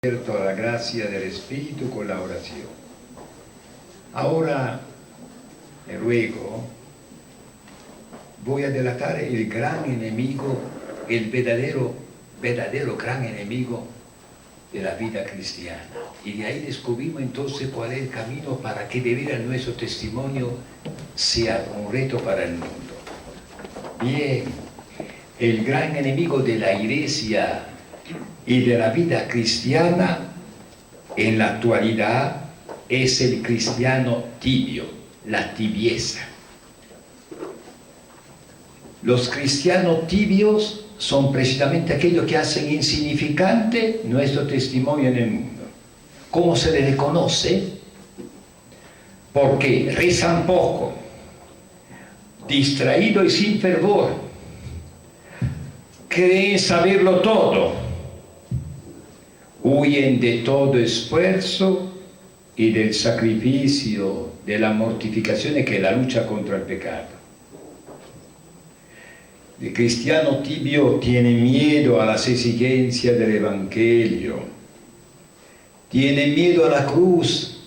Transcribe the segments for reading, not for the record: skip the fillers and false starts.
a la gracia del Espíritu con la oración. Ahora, me ruego, voy a delatar el gran enemigo, el verdadero gran enemigo de la vida cristiana. Y de ahí descubrimos entonces cuál es el camino para que de veras nuestro testimonio sea un reto para el mundo. Bien, el gran enemigo de la Iglesia y de la vida cristiana en la actualidad es el cristiano tibio, la tibieza. Los cristianos tibios son precisamente aquellos que hacen insignificante nuestro testimonio en el mundo. ¿Cómo se les reconoce? Porque rezan poco, distraídos y sin fervor, creen saberlo todo, huyen de todo esfuerzo y del sacrificio, de la mortificación que es la lucha contra el pecado. El cristiano tibio tiene miedo a las exigencias del Evangelio, tiene miedo a la cruz,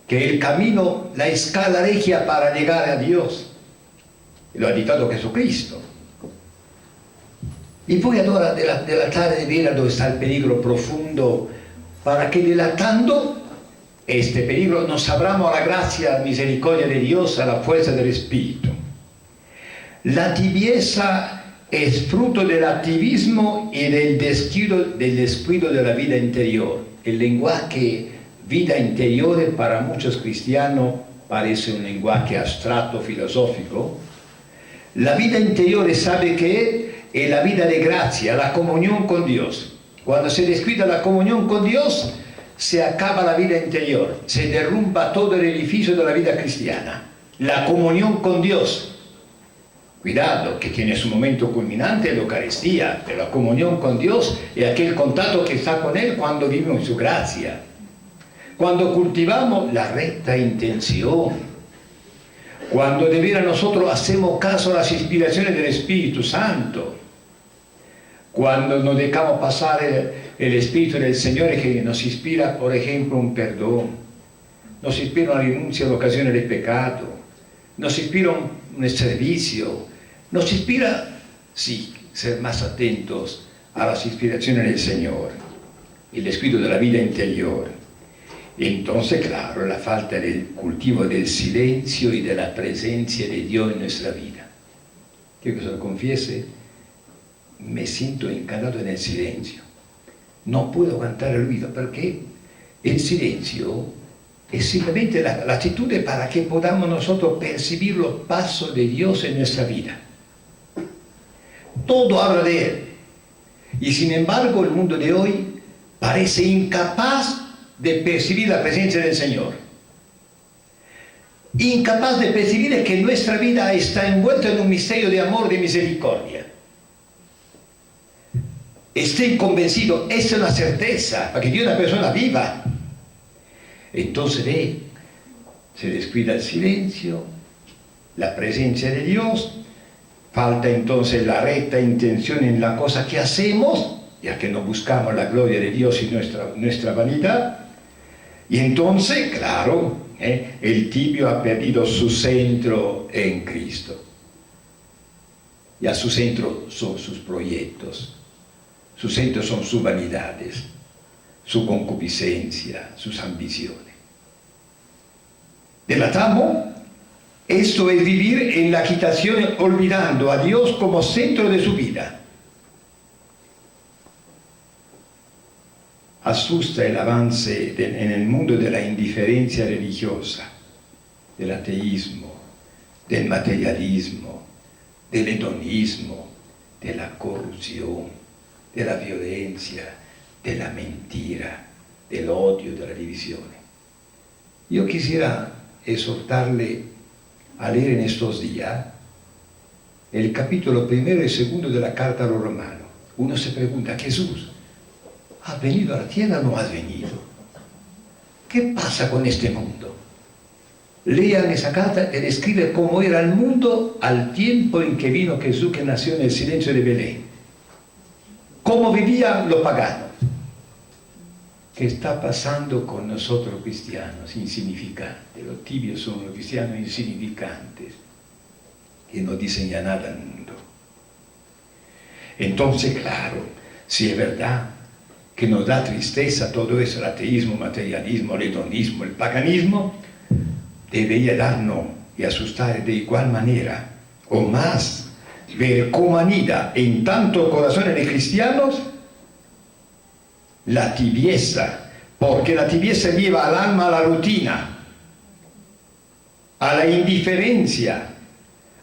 que es el camino, la escala regia para llegar a Dios. Lo ha dictado Jesucristo. Y voy ahora a delatar de ver dónde está el peligro profundo, para que delatando este peligro nos abramos a la gracia, misericordia de Dios, a la fuerza del Espíritu. La tibieza es fruto del activismo y del descuido de la vida interior. El lenguaje vida interior para muchos cristianos parece un lenguaje abstracto, filosófico. La vida interior sabe que es la vida de gracia, la comunión con Dios. Cuando se descuida la comunión con Dios, se acaba la vida interior, se derrumba todo el edificio de la vida cristiana. La comunión con Dios. Cuidado, que tiene su momento culminante en la Eucaristía, pero la comunión con Dios es aquel contacto que está con Él cuando vivimos en su gracia. Cuando cultivamos la recta intención, cuando de veras nosotros hacemos caso a las inspiraciones del Espíritu Santo, cuando nos dejamos pasar el Espíritu del Señor que nos inspira, por ejemplo, un perdón, nos inspira una renuncia a las ocasiones del pecado, nos inspira un servicio, nos inspira, sí, ser más atentos a las inspiraciones del Señor, el descuido de la vida interior. Entonces, claro, la falta del cultivo del silencio y de la presencia de Dios en nuestra vida. Quiero que se lo confiese, me siento encantado en el silencio. No puedo aguantar el ruido porque el silencio es simplemente la actitud para que podamos nosotros percibir los pasos de Dios en nuestra vida. Todo habla de Él. Y sin embargo, el mundo de hoy parece incapaz de percibir la presencia del Señor. Incapaz de percibir que nuestra vida está envuelta en un misterio de amor, de misericordia. Estoy convencido, esa es una certeza, para que Dios es una persona viva. Entonces se descuida el silencio, la presencia de Dios, falta entonces la recta intención en la cosa que hacemos, ya que no buscamos la gloria de Dios y nuestra vanidad. Y entonces, claro, el tibio ha perdido su centro en Cristo. Ya su centro son sus proyectos, su centro son sus vanidades, su concupiscencia, sus ambiciones. Delatamos, esto es vivir en la agitación olvidando a Dios como centro de su vida. Asusta el avance en el mundo de la indiferencia religiosa, del ateísmo, del materialismo, del hedonismo, de la corrupción, de la violencia, de la mentira, del odio, de la división. Yo quisiera exhortarle a leer en estos días el capítulo 1 y 2 de la carta a los romanos. Uno se pregunta, Jesús, ¿has venido a la tierra o no has venido? ¿Qué pasa con este mundo? Lean esa carta que describe cómo era el mundo al tiempo en que vino Jesús, que nació en el silencio de Belén. Cómo vivían los paganos. ¿Qué está pasando con nosotros cristianos insignificantes? Los tibios son los cristianos insignificantes que no dicen ya nada al mundo. Entonces, claro, si es verdad que nos da tristeza todo eso, el ateísmo, el materialismo, el hedonismo, el paganismo, debería darnos y asustar de igual manera, o más, ver cómo anida en tantos corazones de cristianos la tibieza, porque la tibieza lleva al alma a la rutina, a la indiferencia,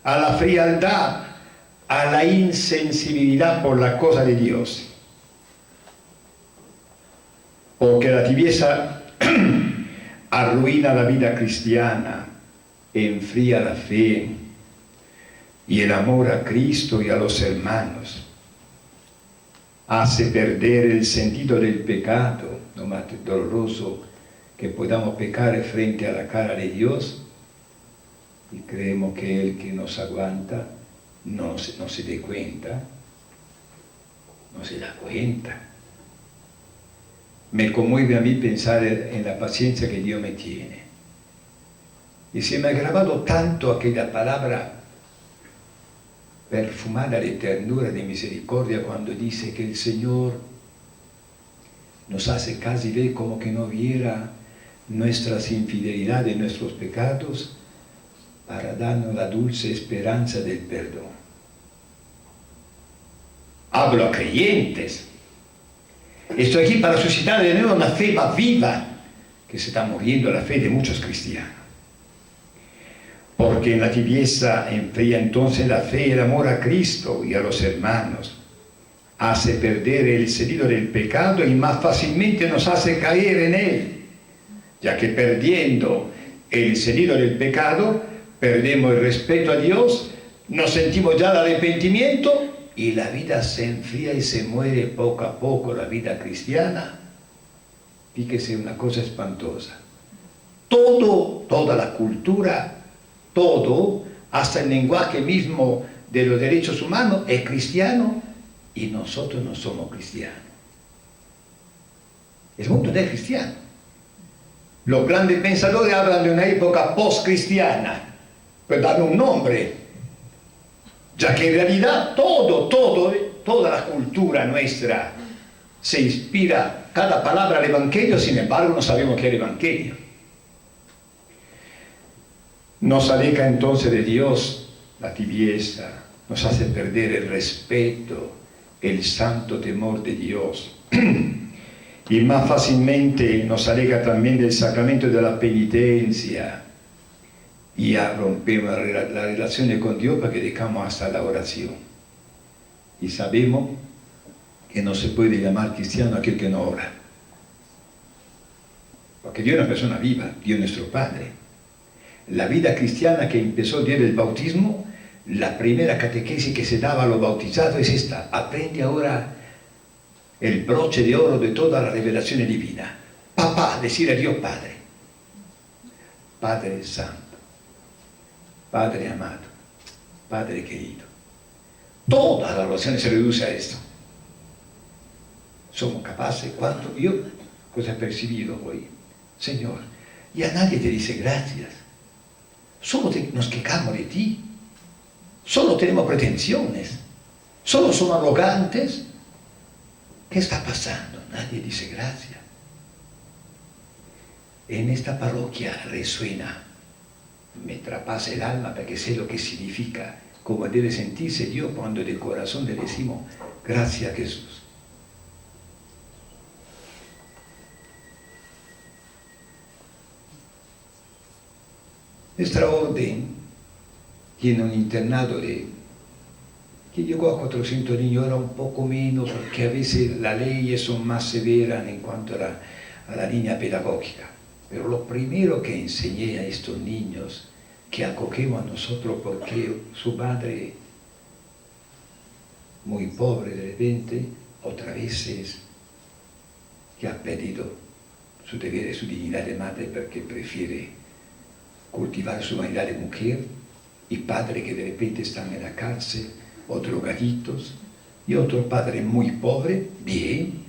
a la frialdad, a la insensibilidad por la cosa de Dios. Porque la tibieza arruina la vida cristiana, enfría la fe y el amor a Cristo y a los hermanos. Hace perder el sentido del pecado, lo más doloroso que podamos pecar frente a la cara de Dios, y creemos que Él que nos aguanta no se dé cuenta, no se da cuenta. Me conmueve a mí pensar en la paciencia que Dios me tiene. Y se me ha grabado tanto aquella palabra perfumada de ternura, de misericordia, cuando dice que el Señor nos hace casi ver como que no viera nuestras infidelidades, nuestros pecados, para darnos la dulce esperanza del perdón. Hablo a creyentes. Estoy aquí para suscitar de nuevo una fe más viva, que se está muriendo la fe de muchos cristianos. Porque en la tibieza enfría entonces la fe y el amor a Cristo y a los hermanos. Hace perder el sentido del pecado y más fácilmente nos hace caer en él, ya que perdiendo el sentido del pecado, perdemos el respeto a Dios, nos sentimos ya el arrepentimiento y la vida se enfría y se muere poco a poco la vida cristiana. Fíjese una cosa espantosa. Toda la cultura, todo, hasta el lenguaje mismo de los derechos humanos es cristiano y nosotros no somos cristianos. El mundo no es cristiano. Los grandes pensadores hablan de una época post-cristiana, pero dan un nombre, ya que en realidad toda la cultura nuestra se inspira cada palabra al Evangelio, sin embargo no sabemos qué es el Evangelio. Nos aleja entonces de Dios la tibieza, nos hace perder el respeto, el santo temor de Dios. Y más fácilmente nos aleja también del sacramento de la penitencia. Y ya rompemos la relación con Dios porque dejamos hasta la oración. Y sabemos que no se puede llamar cristiano aquel que no ora. Porque Dios es una persona viva, Dios es nuestro Padre. La vida cristiana que empezó el día del bautismo, la primera catequesis que se daba a los bautizados es esta: aprende ahora el broche de oro de toda la revelación divina. Papá, decir a Dios Padre. Padre Santo, Padre amado, Padre querido. Toda la oración se reduce a esto. Somos capaces, ¿cuánto? Yo, cosa he percibido hoy, Señor, y a nadie te dice gracias. Solo nos quejamos de ti. Solo tenemos pretensiones. Solo somos arrogantes. ¿Qué está pasando? Nadie dice gracias. En esta parroquia resuena, me traspasa el alma porque sé lo que significa, cómo debe sentirse Dios cuando de corazón le decimos gracias Jesús. Nuestra orden tiene un internado que llegó a 400 niños, ahora un poco menos, porque a veces las leyes son más severas en cuanto a la línea pedagógica. Pero lo primero que enseñé a estos niños, que acogemos a nosotros porque su padre, muy pobre de repente, otra vez es que ha perdido su deber y su dignidad de madre porque prefiere cultivar su humanidad de mujer, y padres que de repente están en la cárcel, o drogaditos, y otro padre muy pobre, bien,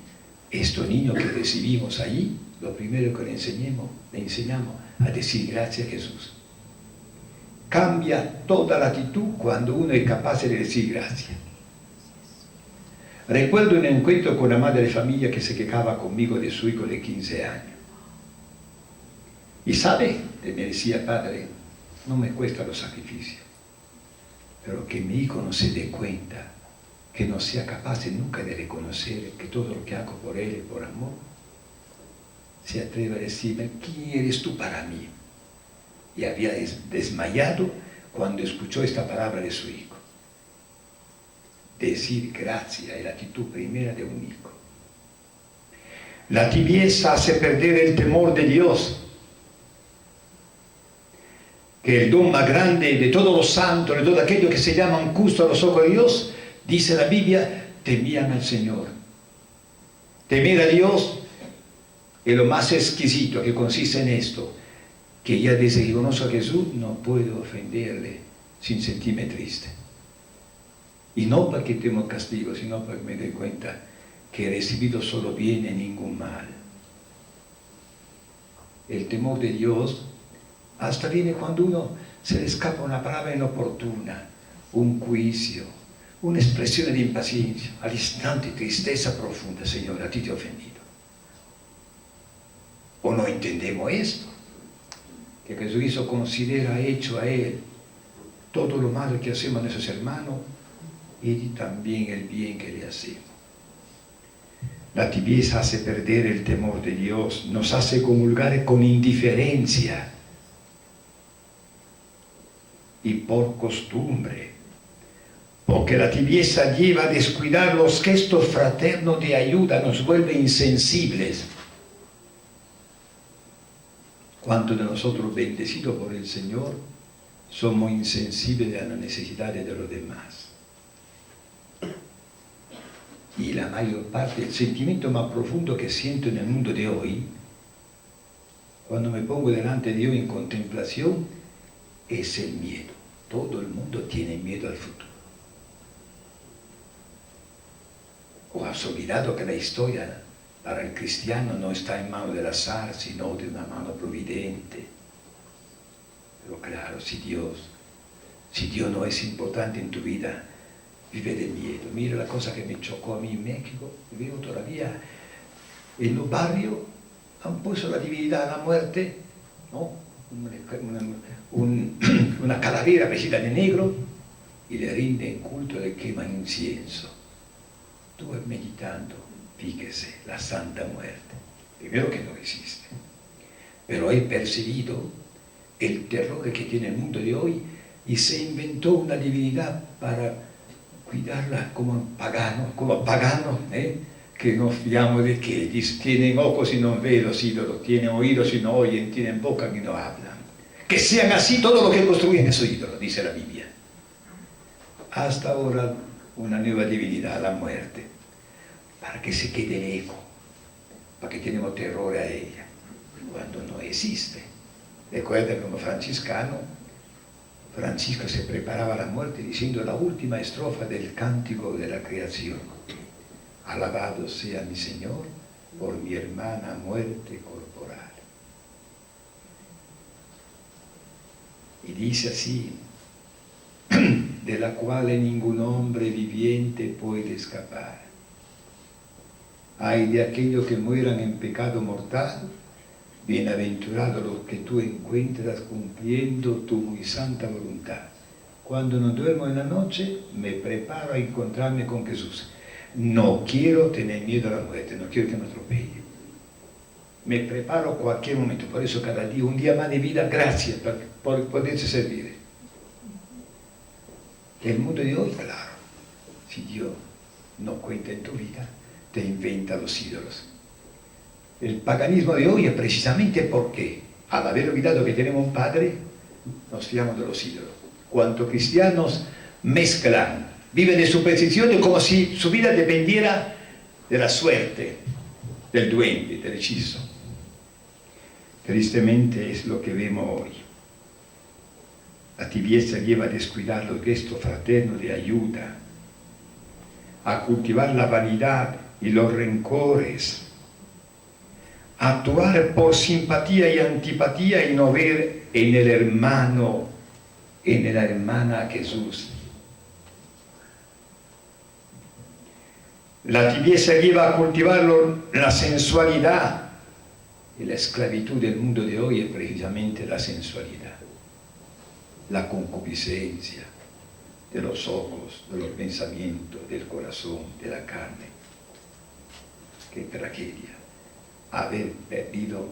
estos niños que recibimos ahí, lo primero que le enseñamos a decir gracias a Jesús. Cambia toda la actitud cuando uno es capaz de decir gracias. Recuerdo un encuentro con una madre de familia que se quejaba conmigo de su hijo de 15 años. Y sabe, me decía, padre, no me cuesta los sacrificios, pero que mi hijo no se dé cuenta, que no sea capaz nunca de reconocer que todo lo que hago por él es por amor, se atreve a decirme, ¿quién eres tú para mí? Y había desmayado cuando escuchó esta palabra de su hijo. Decir gracias es la actitud primera de un hijo. La tibieza hace perder el temor de Dios, que el don más grande de todos los santos, de todo aquello que se llaman justo a los ojos de Dios, dice la Biblia, temían al Señor. Temer a Dios es lo más exquisito, que consiste en esto, que ya desde que conozco a Jesús no puedo ofenderle sin sentirme triste. Y no porque temo castigo, sino porque me doy cuenta que he recibido solo bien y ningún mal. El temor de Dios hasta viene cuando uno se le escapa una palabra inoportuna, un juicio, una expresión de impaciencia, al instante tristeza profunda, Señor, a ti te he ofendido. O no entendemos esto, que Jesucristo considera hecho a Él todo lo malo que hacemos a nuestros hermanos y también el bien que le hacemos. La tibieza hace perder el temor de Dios, nos hace comulgar con indiferencia y por costumbre, porque la tibieza lleva a descuidar los gestos fraternos de ayuda, nos vuelve insensibles. ¿Cuántos de nosotros, bendecidos por el Señor, somos insensibles a las necesidades de los demás? Y la mayor parte, el sentimiento más profundo que siento en el mundo de hoy, cuando me pongo delante de Dios en contemplación, es el miedo. Todo el mundo tiene miedo al futuro. ¿O has olvidado que la historia para el cristiano no está en manos del azar, sino de una mano providente? Pero claro, si Dios no es importante en tu vida, vive de miedo. Mira la cosa que me chocó a mí en México, veo todavía en los barrios han puesto la divinidad a la muerte, ¿no? Una calavera vestida de negro y le rinden culto, le queman incienso. Tú vas meditando, fíjese, la Santa Muerte. Primero que no existe, pero he percibido el terror que tiene el mundo de hoy y se inventó una divinidad para cuidarla como paganos, que nos fiamos de que tienen ojos y no ven los ídolos, tienen oídos y no oyen, tienen boca y no hablan. Que sean así todos los que construyen esos ídolos, dice la Biblia. Hasta ahora una nueva divinidad, la muerte, para que se quede en eco, para que tenemos terror a ella, cuando no existe. Recuerda como franciscano, Francisco se preparaba a la muerte diciendo la última estrofa del cántico de la creación. Alabado sea mi Señor por mi hermana muerte corporal. Y dice así, de la cual ningún hombre viviente puede escapar. Ay de aquellos que mueran en pecado mortal, bienaventurados los que tú encuentras cumpliendo tu muy santa voluntad. Cuando no duermo en la noche, me preparo a encontrarme con Jesús. No quiero tener miedo a la muerte, no quiero que me atropelle. Me preparo cualquier momento, por eso cada día, un día más de vida, gracias por poderse servir. El mundo de hoy, claro, si Dios no cuenta en tu vida, te inventa los ídolos. El paganismo de hoy es precisamente porque, al haber olvidado que tenemos un Padre, nos fiamos de los ídolos. Cuantos cristianos mezclan, viven de supersticiones como si su vida dependiera de la suerte, del duende, del hechizo. Tristemente es lo que vemos hoy. La tibieza lleva a descuidar los gestos fraternos de ayuda, a cultivar la vanidad y los rencores, actuar por simpatía y antipatía y no ver en el hermano, en la hermana a Jesús. La tibieza lleva a cultivar la sensualidad, y la esclavitud del mundo de hoy es precisamente la sensualidad, la concupiscencia de los ojos, de los pensamientos, del corazón, de la carne. Qué tragedia haber perdido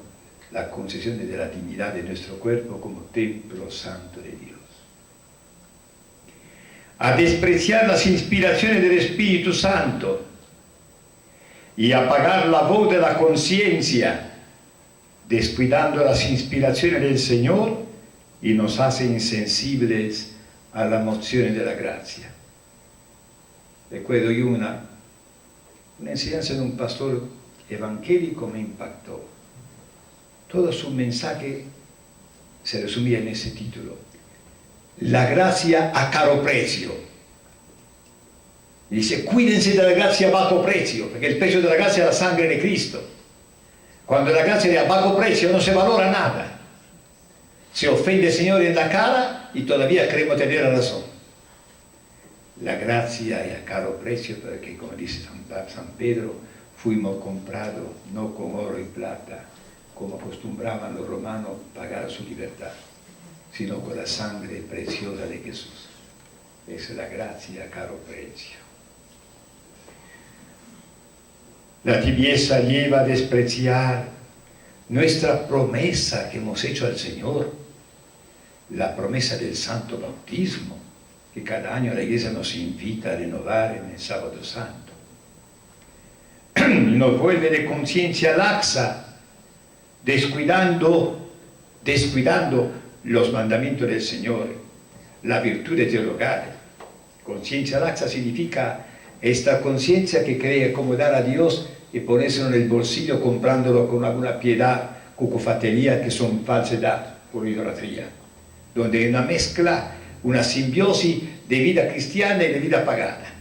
la concesión de la dignidad de nuestro cuerpo como templo santo de Dios. A despreciar las inspiraciones del Espíritu Santo y apagar la voz de la conciencia, descuidando las inspiraciones del Señor, y nos hace insensibles a las mociones de la gracia. Recuerdo yo una enseñanza de un pastor evangélico me impactó. Todo su mensaje se resumía en ese título: la gracia a caro precio. Y dice, cuídense de la gracia a bajo precio, porque el precio de la gracia es la sangre de Cristo. Cuando la gracia es a bajo precio no se valora nada. Se ofende al Señor en la cara y todavía creemos tener la razón. La gracia es a caro precio porque, como dice San Pedro, fuimos comprados no con oro y plata, como acostumbraban los romanos pagar su libertad, sino con la sangre preciosa de Jesús. Esa es la gracia a caro precio. La tibieza lleva a despreciar nuestra promesa que hemos hecho al Señor, la promesa del santo bautismo, que cada año la Iglesia nos invita a renovar en el Sábado Santo. Nos vuelve de conciencia laxa, descuidando los mandamientos del Señor, la virtud de teologar. Conciencia laxa significa esta conciencia que cree acomodar a Dios y ponérselo en el bolsillo comprándolo con alguna piedad, cucufatería, que son falsedad por idolatría, donde hay una mezcla, una simbiosis de vida cristiana y de vida pagana.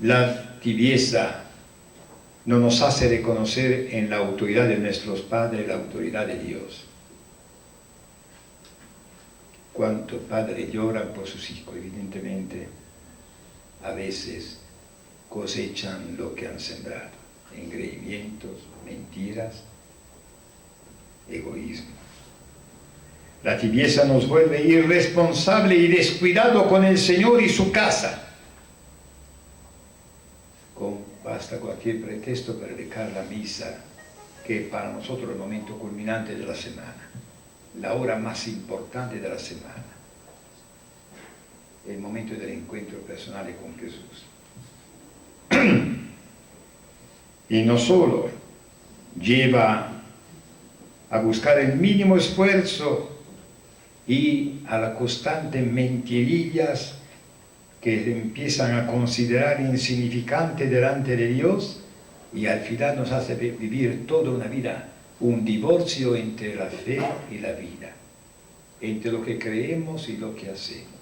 La tibieza no nos hace reconocer en la autoridad de nuestros padres la autoridad de Dios. Cuántos padres lloran por sus hijos, evidentemente, a veces cosechan lo que han sembrado: engreimientos, mentiras, egoísmo. La tibieza nos vuelve irresponsable y descuidado con el Señor y su casa. Basta cualquier pretexto para dejar la misa, que para nosotros es el momento culminante de la semana, la hora más importante de la semana, el momento del encuentro personal con Jesús. Y no solo lleva a buscar el mínimo esfuerzo y a las constantes mentirillas que empiezan a considerar insignificante delante de Dios, y al final nos hace vivir toda una vida, un divorcio entre la fe y la vida, entre lo que creemos y lo que hacemos.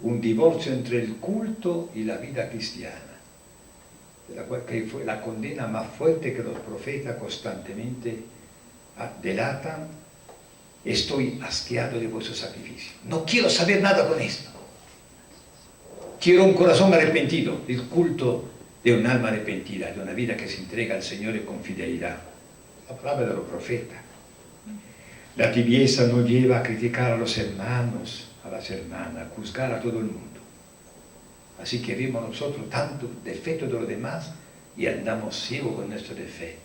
Un divorcio entre el culto y la vida cristiana, de la cual que fue la condena más fuerte que los profetas constantemente delatan. Estoy asqueado de vuestro sacrificio. No quiero saber nada con esto. Quiero un corazón arrepentido, el culto de un alma arrepentida, de una vida que se entrega al Señor con fidelidad. La palabra de los profetas. La tibieza nos lleva a criticar a los hermanos, a las hermanas, a juzgar a todo el mundo. Así que vemos nosotros tanto defectos de los demás y andamos ciegos con nuestros defectos.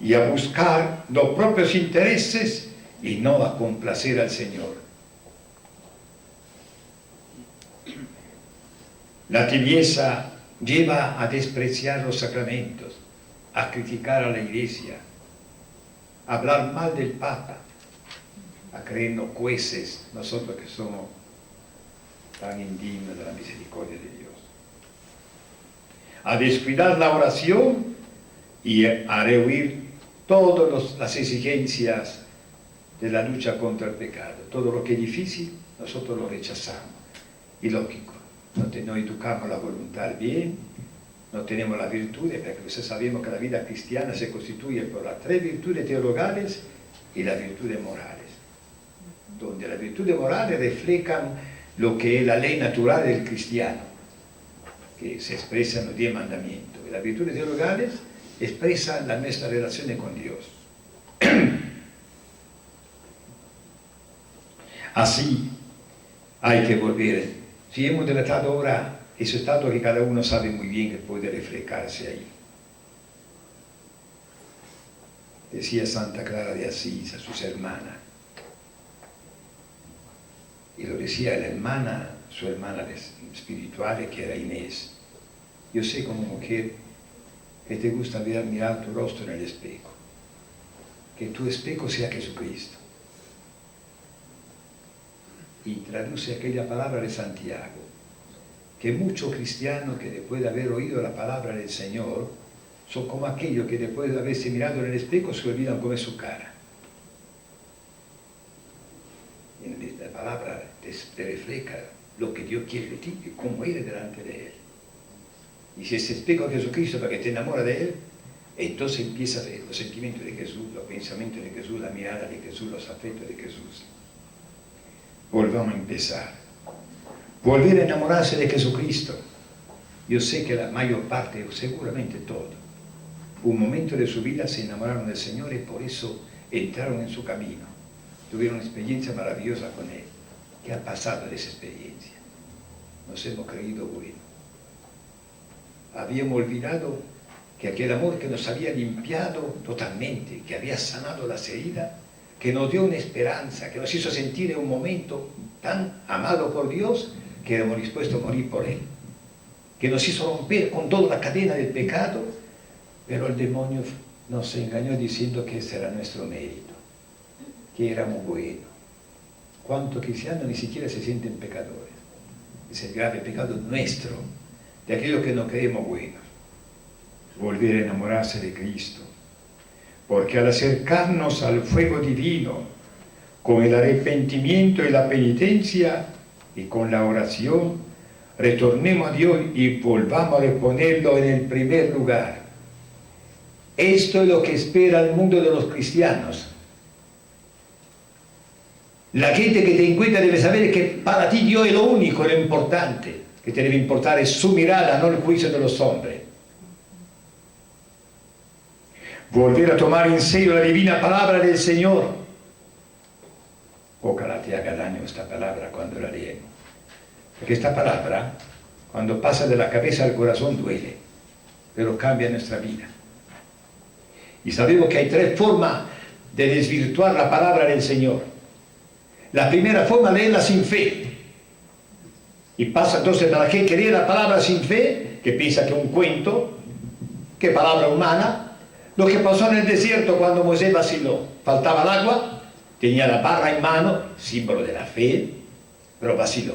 Y a buscar los propios intereses y no a complacer al Señor. La tibieza lleva a despreciar los sacramentos, a criticar a la Iglesia, a hablar mal del Papa, a creernos jueces, nosotros que somos tan indignos de la misericordia de Dios, a descuidar la oración y a rehuir todas las exigencias de la lucha contra el pecado. Todo lo que es difícil, nosotros lo rechazamos. Y lógico, no educamos la voluntad bien, no tenemos la virtud, porque sabemos que la vida cristiana se constituye por las 3 virtudes teologales y las virtudes morales, donde las virtudes morales reflejan lo que es la ley natural del cristiano, que se expresa en los 10 mandamientos, y las virtudes teologales expresan la nuestra relación con Dios. Así hay que volver. Si hemos delatado ahora ese estado que cada uno sabe muy bien que puede reflejarse ahí. Decía Santa Clara de Asís a sus hermanas, y lo decía la hermana, su hermana espiritual, que era Inés: yo sé como mujer que te gusta mirar tu rostro en el espejo, que tu espejo sea Jesucristo. Y traduce aquella palabra de Santiago, que muchos cristianos que después de haber oído la palabra del Señor son como aquellos que después de haberse mirado en el espejo se olvidan cómo es su cara. Y la palabra te refleja lo que Dios quiere de ti y cómo eres delante de Él. Y si ese espejo es Jesucristo para que te enamora de Él, entonces empieza a ver los sentimientos de Jesús, los pensamientos de Jesús, la mirada de Jesús, los afectos de Jesús. Volvamos a empezar. Volver a enamorarse de Jesucristo. Yo sé que la mayor parte, o seguramente todo, un momento de su vida se enamoraron del Señor y por eso entraron en su camino. Tuvieron una experiencia maravillosa con Él. ¿Qué ha pasado de esa experiencia? Nos hemos creído bueno. Habíamos olvidado que aquel amor que nos había limpiado totalmente, que había sanado las heridas, que nos dio una esperanza, que nos hizo sentir en un momento tan amado por Dios que éramos dispuestos a morir por Él, que nos hizo romper con toda la cadena del pecado, pero el demonio nos engañó diciendo que ese era nuestro mérito, que éramos buenos. ¿Cuántos cristianos ni siquiera se sienten pecadores? Es el grave pecado nuestro, de aquellos que no creemos buenos. Volver a enamorarse de Cristo, porque al acercarnos al fuego divino, con el arrepentimiento y la penitencia y con la oración, retornemos a Dios y volvamos a reponerlo en el primer lugar. Esto es lo que espera el mundo de los cristianos. La gente que te encuentra debe saber que para ti Dios es lo único, lo importante, que te debe importar es su mirada, no el juicio de los hombres. Volver a tomar en serio la divina palabra del Señor. Ojalá te haga daño esta palabra cuando la leemos. Porque esta palabra, cuando pasa de la cabeza al corazón, duele, pero cambia nuestra vida. Y sabemos que hay 3 formas de desvirtuar la palabra del Señor. La primera forma, leerla sin fe. Y pasa entonces para aquel que lee la palabra sin fe, que piensa que es un cuento, que es palabra humana. Lo que pasó en el desierto cuando Moisés vaciló, faltaba el agua, tenía la barra en mano, símbolo de la fe, pero vaciló.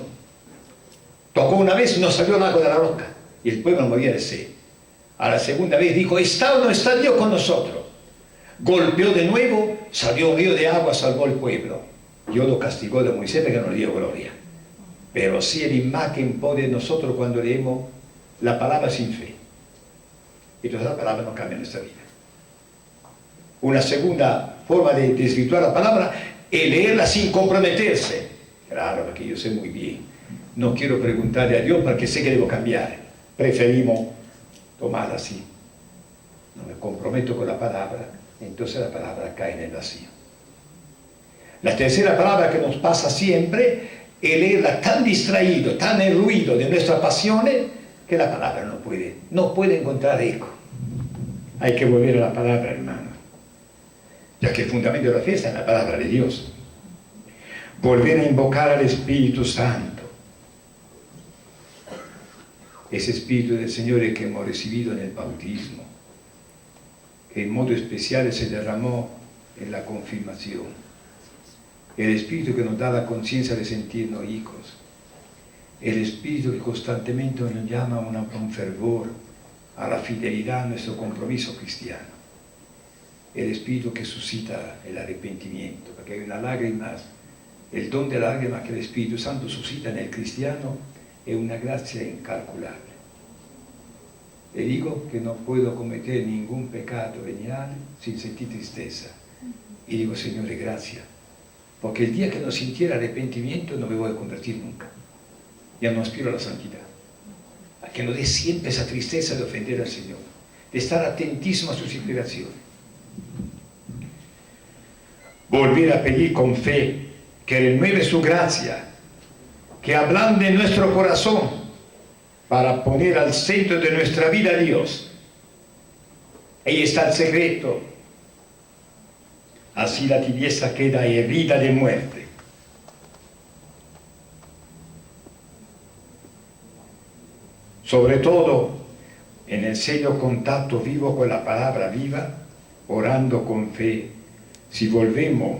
Tocó una vez y no salió el agua de la roca, y el pueblo moría de sed. A la segunda vez dijo: ¿está o no está Dios con nosotros? Golpeó de nuevo, salió un río de agua, salvó al pueblo. Dios lo castigó de Moisés porque no le dio gloria. Pero sí el imagen de nosotros cuando leemos la palabra sin fe. Entonces la palabra no cambia nuestra vida. Una segunda forma de desvirtuar la palabra es leerla sin comprometerse. Claro, porque yo sé muy bien. No quiero preguntarle a Dios porque sé que debo cambiar. Preferimos tomarla así. No me comprometo con la palabra, entonces la palabra cae en el vacío. La tercera palabra que nos pasa siempre es leerla tan distraído, tan en ruido de nuestras pasiones, que la palabra no puede encontrar eco. Hay que volver a la palabra, hermano, ya que el fundamento de la fe está en la palabra de Dios. Volver a invocar al Espíritu Santo, ese Espíritu del Señor que hemos recibido en el bautismo, que en modo especial se derramó en la confirmación. El Espíritu que nos da la conciencia de sentirnos hijos. El Espíritu que constantemente nos llama a un fervor, a la fidelidad, a nuestro compromiso cristiano. El Espíritu que suscita el arrepentimiento, porque hay una lágrima, el don de la lágrima que el Espíritu Santo suscita en el cristiano, es una gracia incalculable. Le digo que no puedo cometer ningún pecado venial sin sentir tristeza. Y digo, Señor, gracias, porque el día que no sintiera arrepentimiento no me voy a convertir nunca. Ya no aspiro a la santidad. A que no dé siempre esa tristeza de ofender al Señor, de estar atentísimo a sus inspiraciones. Volver a pedir con fe que renueve su gracia, que ablande nuestro corazón para poner al centro de nuestra vida a Dios. Ahí está el secreto. Así la tibieza queda herida de muerte. Sobre todo en el serio contacto vivo con la palabra viva, orando con fe, si volvemos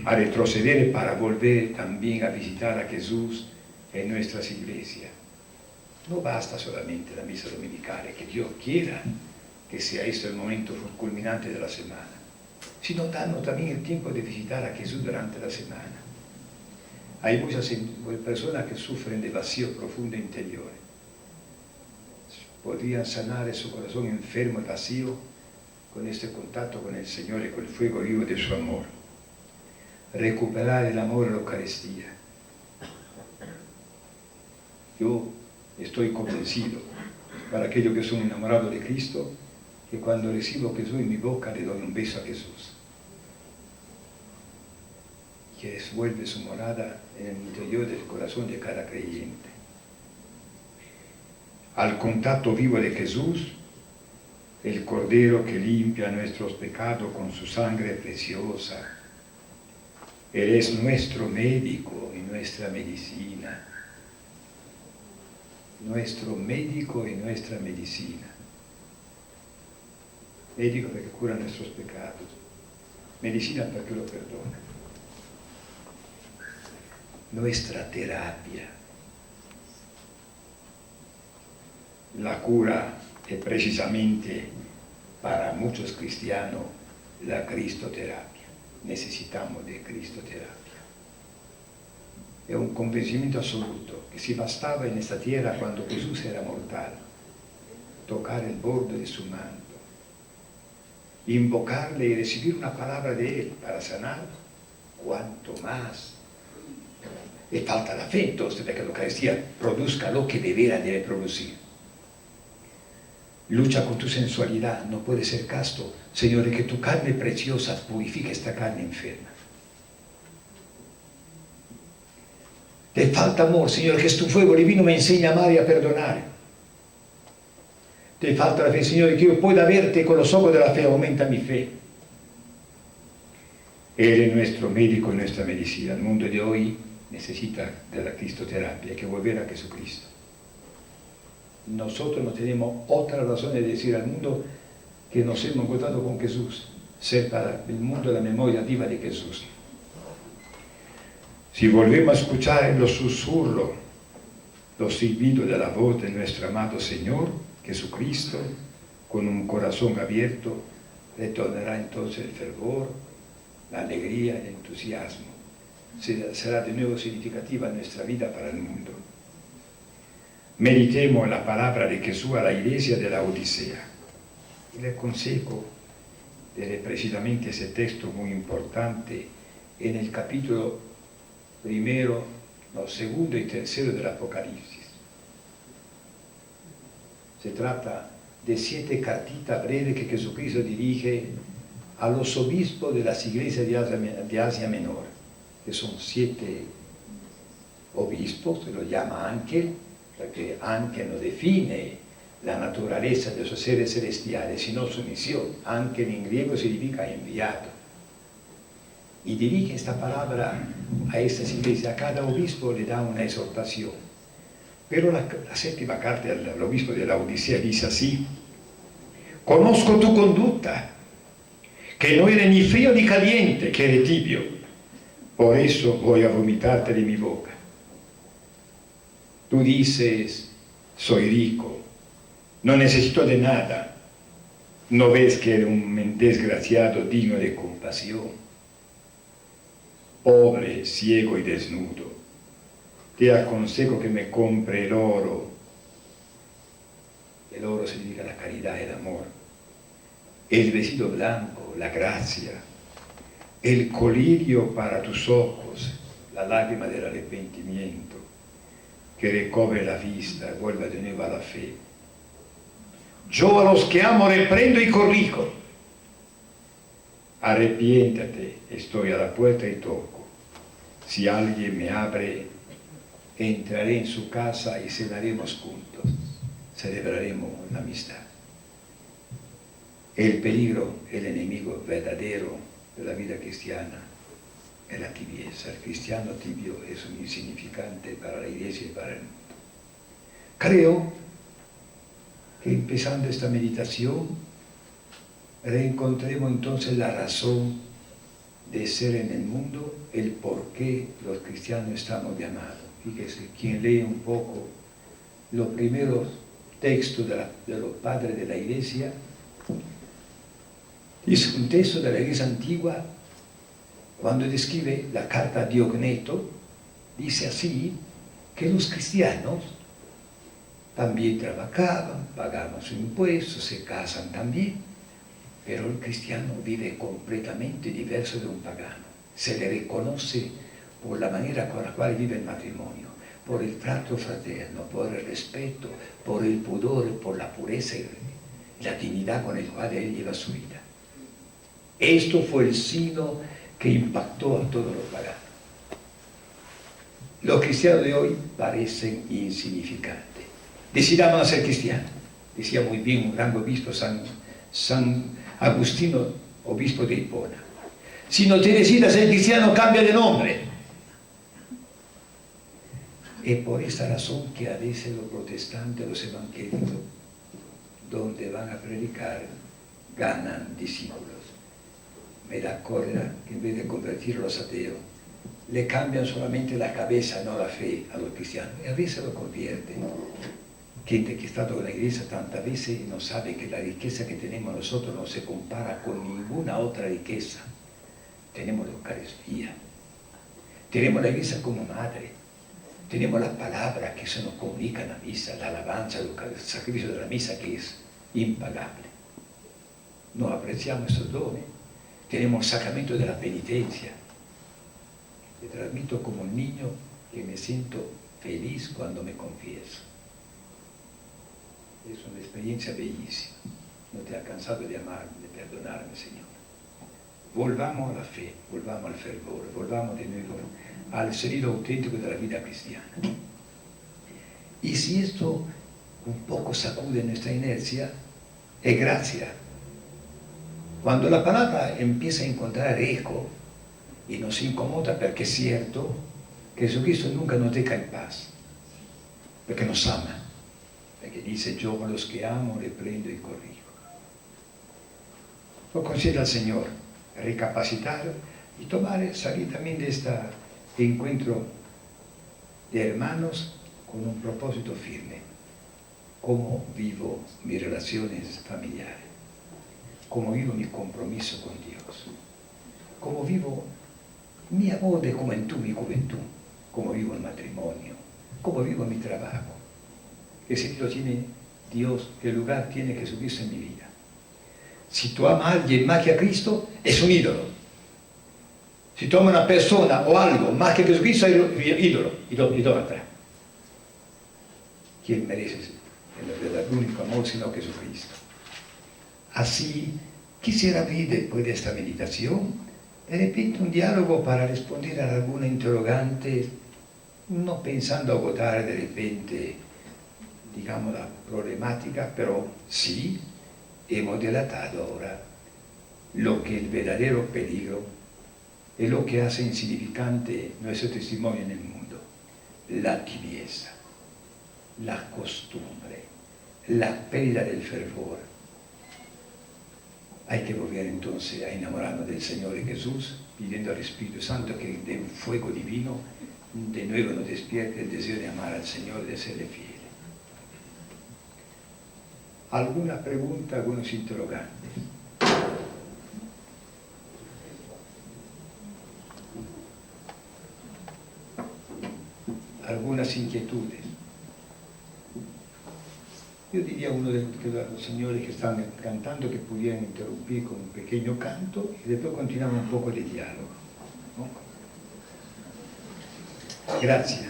a retroceder para volver también a visitar a Jesús en nuestras iglesias. No basta solamente la misa dominical, que Dios quiera que sea este el momento culminante de la semana, sino darnos también el tiempo de visitar a Jesús durante la semana. Hay muchas personas que sufren de vacío profundo interior. Podrían sanar su corazón enfermo y vacío con este contacto con el Señor y con el fuego vivo de su amor. Recuperar el amor en la Eucaristía. Yo estoy convencido, para aquellos que son enamorados de Cristo, que cuando recibo a Jesús en mi boca le doy un beso a Jesús, que vuelve su morada en el interior del corazón de cada creyente. Al contacto vivo de Jesús, el Cordero que limpia nuestros pecados con su sangre preciosa. Él es nuestro médico y nuestra medicina. Nuestro médico y nuestra medicina. Médico porque cura nuestros pecados. Medicina porque lo perdona. Nuestra terapia. La cura es precisamente para muchos cristianos la cristoterapia. Necesitamos de cristoterapia. Es un convencimiento absoluto que si bastaba en esta tierra cuando Jesús era mortal, tocar el borde de su manto, invocarle y recibir una palabra de Él para sanar, cuanto más. Le falta la fe entonces para que la Eucaristía produzca lo que debe producir. Lucha con tu sensualidad, no puedes ser casto. Señor, que tu carne preciosa purifique esta carne enferma. Te falta amor, Señor, que es tu fuego divino me enseña a amar y a perdonar. Te falta la fe, Señor, que yo pueda verte con los ojos de la fe, aumenta mi fe. Él es nuestro médico y nuestra medicina. El mundo de hoy necesita de la cristoterapia, hay que volver a Jesucristo. Nosotros no tenemos otra razón de decir al mundo que nos hemos encontrado con Jesús, ser para el mundo la memoria viva de Jesús. Si volvemos a escuchar los susurros, los silbidos de la voz de nuestro amado Señor Jesucristo, con un corazón abierto, retornará entonces el fervor, la alegría, el entusiasmo. Será de nuevo significativa nuestra vida para el mundo. Meditemos la palabra de Jesús a la iglesia de la Odisea. Y le aconsejo leer precisamente ese texto muy importante en el capítulo 1, segundo y tercero del Apocalipsis. Se trata de 7 cartitas breves que Jesucristo dirige a los obispos de las iglesias de Asia Menor, que son 7 obispos, se los llama ángel, porque ángel no define la naturaleza de esos seres celestiales, sino su misión. Ángel en griego significa enviado. Y dirige esta palabra a estas iglesias. A cada obispo le da una exhortación. Pero la 7ª carta del obispo de la Odisea dice así: conozco tu conducta, que no eres ni frío ni caliente, que eres tibio. Por eso voy a vomitarte de mi boca. Tú dices, soy rico, no necesito de nada. ¿No ves que eres un desgraciado digno de compasión? Pobre, ciego y desnudo. te aconsejo que me compre el oro. El oro significa la caridad, el amor. El vestido blanco, la gracia. El colirio para tus ojos, la lágrima del arrepentimiento, que recobre la vista, vuelva de nuevo a la fe. Yo a los que amo reprendo y corrijo. Arrepiéntate, estoy a la puerta y toco. Si alguien me abre, entraré en su casa y cenaremos juntos. Celebraremos la amistad. El peligro, el enemigo verdadero de la vida cristiana es la tibieza. El cristiano tibio es un insignificante para la iglesia y para el mundo. Creo que empezando esta meditación reencontremos entonces la razón de ser en el mundo, el por qué los cristianos estamos llamados. Fíjese, quien lee un poco los primeros textos de los padres de la iglesia, es un texto de la iglesia antigua, cuando describe la carta a Diogneto, dice así, que los cristianos también trabajaban, pagaban sus impuestos, se casan también, pero el cristiano vive completamente diverso de un pagano. Se le reconoce por la manera con la cual vive el matrimonio, por el trato fraterno, por el respeto, por el pudor, por la pureza y la dignidad con la cual él lleva su vida. Esto fue el signo que impactó a todos los paganos. Los cristianos de hoy parecen insignificantes. Decidamos ser cristianos. Decía muy bien un gran obispo, San Agustino, obispo de Hipona. Si no te decidas ser cristiano, cambia de nombre. Es por esta razón que a veces los protestantes, los evangélicos, donde van a predicar, ganan discípulos. Me da cólera que en vez de convertir a los ateos, le cambian solamente la cabeza, no la fe a los cristianos. Y a veces lo convierten. Gente que ha estado en la iglesia tantas veces no sabe que la riqueza que tenemos nosotros no se compara con ninguna otra riqueza. Tenemos la Eucaristía, tenemos la iglesia como madre, tenemos la palabra que se nos comunica en la misa, la alabanza, el sacrificio de la misa que es impagable. No apreciamos esos dones. Tenemos el sacramento de la penitencia. Te transmito como un niño que me siento feliz cuando me confieso. Es una experiencia bellísima. No te ha cansado de amarme, de perdonarme, Señor. Volvamos a la fe, volvamos al fervor, volvamos de nuevo al sentido auténtico de la vida cristiana. Y si esto un poco sacude nuestra inercia, es gracia. Cuando la palabra empieza a encontrar eco y nos incomoda, porque es cierto que Jesucristo nunca nos deja en paz, porque nos ama, porque dice: yo a los que amo reprendo y corrijo. Lo concede al Señor recapacitar y salir también de este encuentro de hermanos con un propósito firme. ¿Cómo vivo mis relaciones familiares? ¿Cómo vivo mi compromiso con Dios? ¿Cómo vivo mi amor de juventud, mi juventud? ¿Cómo vivo el matrimonio? ¿Cómo vivo mi trabajo? ¿Qué sentido tiene Dios? ¿Qué lugar tiene Jesucristo en mi vida? Si tú amas a alguien más que a Cristo, es un ídolo. Si tú amas a una persona o algo más que Jesucristo, es idólatra. ¿Quién merece el único amor sino Jesucristo? Así, quisiera abrir después de esta meditación, de repente un diálogo para responder a alguna interrogante, no pensando agotar de repente, digamos, la problemática, pero sí hemos delatado ahora lo que el verdadero peligro es lo que hace insignificante nuestro testimonio en el mundo: la tibieza, la costumbre, la pérdida del fervor. Hay que volver entonces a enamorarnos del Señor y Jesús, pidiendo al Espíritu Santo que de un fuego divino de nuevo nos despierte el deseo de amar al Señor y de serle fiel. ¿Alguna pregunta, algunos interrogantes? ¿Alguna algunas inquietudes. Yo diría a uno de los señores que están cantando que pudieran interrumpir con un pequeño canto y después continuamos un poco de diálogo, ¿no? Gracias.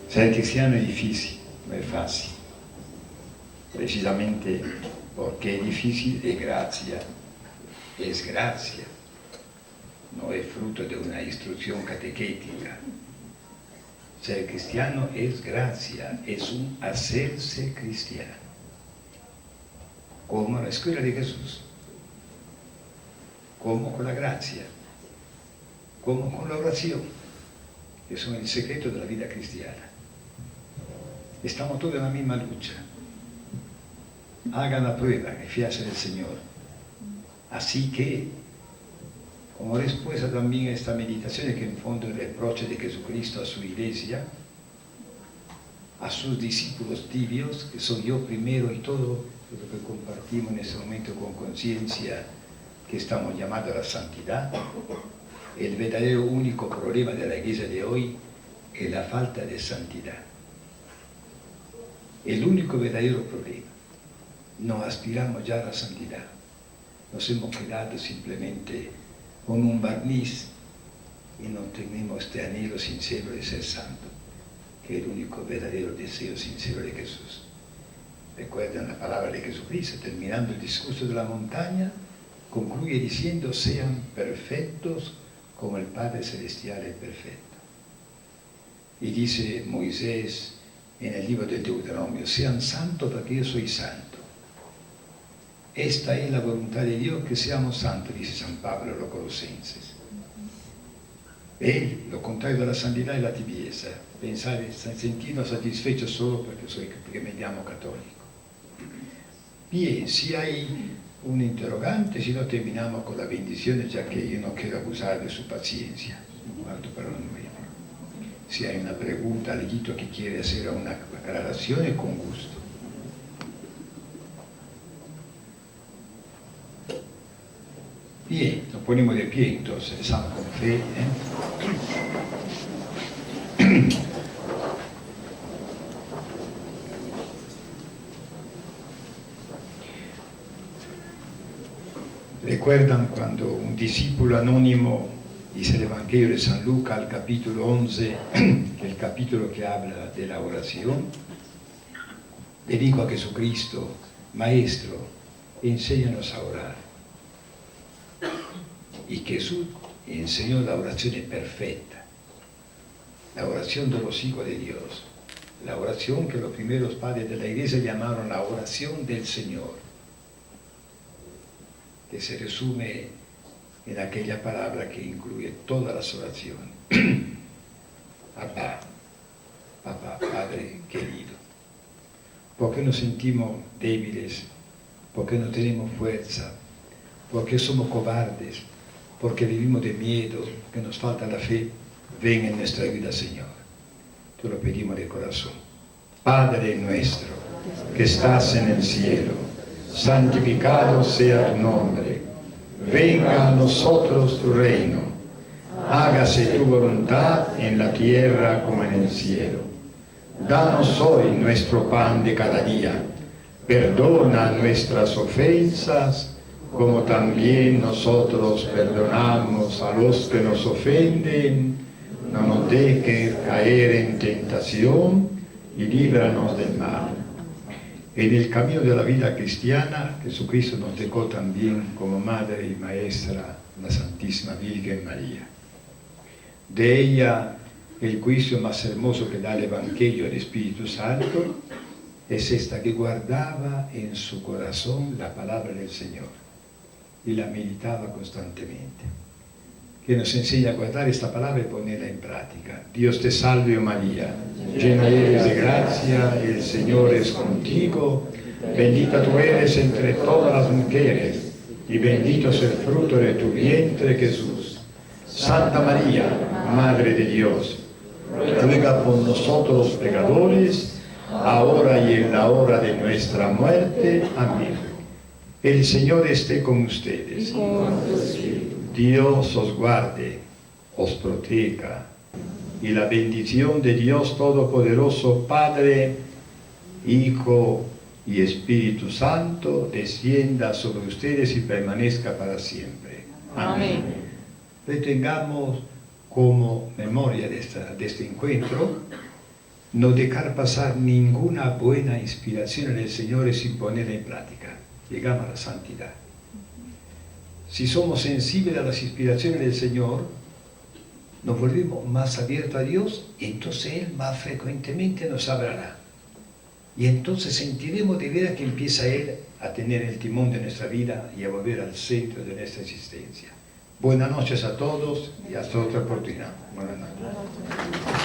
Ser cristiano es difícil, no es fácil. Precisamente porque es difícil es gracia, no es fruto de una instrucción catequética. Ser cristiano es gracia, es un hacerse cristiano, como la escuela de Jesús, como con la gracia, como con la oración, que son el secreto de la vida cristiana. Estamos todos en la misma lucha. Hagan la prueba, fíjense del Señor. Así que, como respuesta también a esta meditación, que en fondo es el reproche de Jesucristo a su iglesia, a sus discípulos tibios, que soy yo primero y todo lo que compartimos en este momento con conciencia, que estamos llamados a la santidad. El verdadero único problema de la iglesia de hoy es la falta de santidad. El único verdadero problema. No aspiramos ya a la santidad. Nos hemos quedado simplemente con un barniz y no tenemos este anhelo sincero de ser santo, que es el único verdadero deseo sincero de Jesús. Recuerdan la palabra de Jesucristo, terminando el discurso de la montaña, concluye diciendo: sean perfectos como el Padre Celestial es perfecto. Y dice Moisés en el libro del Deuteronomio: sean santos porque yo soy santo. Esta es la voluntad de Dios, que seamos santos, dice San Pablo a los Colosenses. Lo contrario de la santidad es la tibieza, pensar, sentirnos satisfechos solo porque me llamo católico. Bien, si hay un interrogante, si no terminamos con las bendiciones, ya que yo no quiero abusar de su paciencia. Guardo para lo nuevo. Si hay una pregunta, alguito que quiere hacer una aclaración, con gusto. Bien, nos ponemos de pie entonces, rezamos con fe. ¿Recuerdan cuando un discípulo anónimo, dice el Evangelio de San Lucas al capítulo 11, el capítulo que habla de la oración, le dijo a Jesucristo: Maestro, enséñanos a orar? Y Jesús enseñó la oración perfecta, la oración de los hijos de Dios, la oración que los primeros padres de la iglesia llamaron la oración del Señor, que se resume en aquella palabra que incluye todas las oraciones. Papá, Padre querido. ¿Por qué nos sentimos débiles? ¿Por qué no tenemos fuerza? ¿Por qué somos cobardes? ¿Por qué vivimos de miedo? ¿Que nos falta la fe? Ven en nuestra vida, Señor. Te lo pedimos de corazón. Padre nuestro, que estás en el cielo, santificado sea tu nombre. Venga a nosotros tu reino. Hágase tu voluntad en la tierra como en el cielo. Danos hoy nuestro pan de cada día. Perdona nuestras ofensas, como también nosotros perdonamos a los que nos ofenden. No nos dejes caer en tentación y líbranos del mal. En el camino de la vida cristiana, Jesucristo nos dejó también como madre y maestra la Santísima Virgen María. De ella, el juicio más hermoso que da el Evangelio del Espíritu Santo es esta, que guardaba en su corazón la palabra del Señor y la meditaba constantemente, que nos enseña a guardar esta palabra y ponerla en práctica. Dios te salve, María, llena eres de gracia, el Señor es contigo, bendita tú eres entre todas las mujeres, y bendito es el fruto de tu vientre, Jesús. Santa María, Madre de Dios, ruega por nosotros los pecadores, ahora y en la hora de nuestra muerte. Amén. El Señor esté con ustedes. Dios os guarde, os proteja, y la bendición de Dios Todopoderoso, Padre, Hijo y Espíritu Santo, descienda sobre ustedes y permanezca para siempre. Amén. Retengamos como memoria de este encuentro, no dejar pasar ninguna buena inspiración del Señor sin ponerla en práctica. Llegamos a la santidad. Si somos sensibles a las inspiraciones del Señor, nos volvemos más abiertos a Dios y entonces Él más frecuentemente nos hablará. Y entonces sentiremos de veras que empieza Él a tener el timón de nuestra vida y a volver al centro de nuestra existencia. Buenas noches a todos y hasta otra oportunidad. Buenas noches.